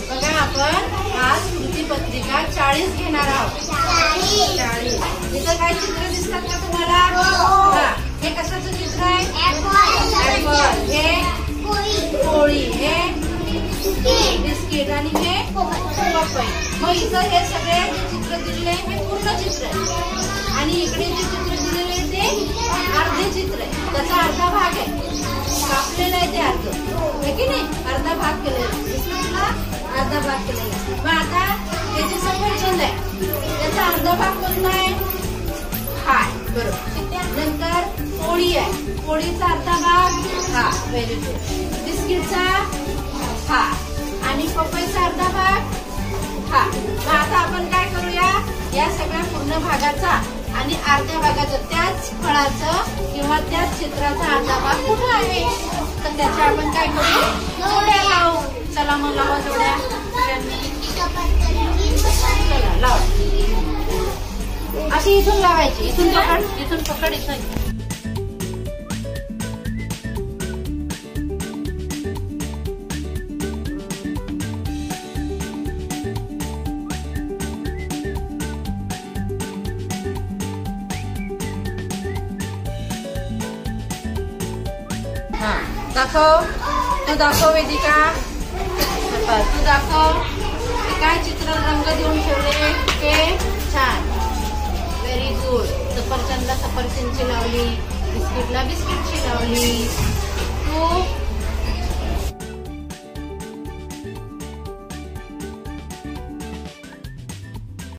बघा आपण आज स्मृतिपत्रिका 40 घेणार आहोत. 40. इथं काय चित्र दिसतात का तुम्हाला? हे कशाचं चित्र आहे? ऍपल. हे पोळी. हे बिस्किट आणि हे पपई. मग इथं हे सगळे चित्र दिलेले आहे हे पूर्ण चित्र आहे आणि इकडे जे चित्र दिलेले आहे ते अर्धे चित्र आहे. त्याचा अर्धा भाग आहे, कापलेला आहे ते अर्ध आहे की नाही? अर्धा भाग केलेला, अर्धा भाग केलेला. मग आता हे जे सफरचंद आहे त्याचा अर्धा भाग कोणता आहे? हा, बरोबर. नंतर पोळी आहे, पोळीचा अर्धा भाग हा, व्हेरी गुड. बिस्किटचा हा आणि पपईचा अर्धा भाग हा. मग आता आपण काय करूया, या सगळ्या पूर्ण भागाचा आणि अर्ध्या भागाचं त्याच फळाचं किंवा त्याच चित्राचा अर्धा भाग कुठं आहे तर त्याच्या आपण काय करू, जोड्या लावू. चला मग लावा जोड्या. चला लावा. अशी इथून लावायची, इथून पकड, इथून पकड, इथून. दाखव, तू दाखव वेदिका, तू दाखव. काय चित्र रंग देऊन ठेवले ते छान, व्हेरी गुड. सफरचंदला सफरचंदची लावली, बिस्किटला बिस्किटची लावली.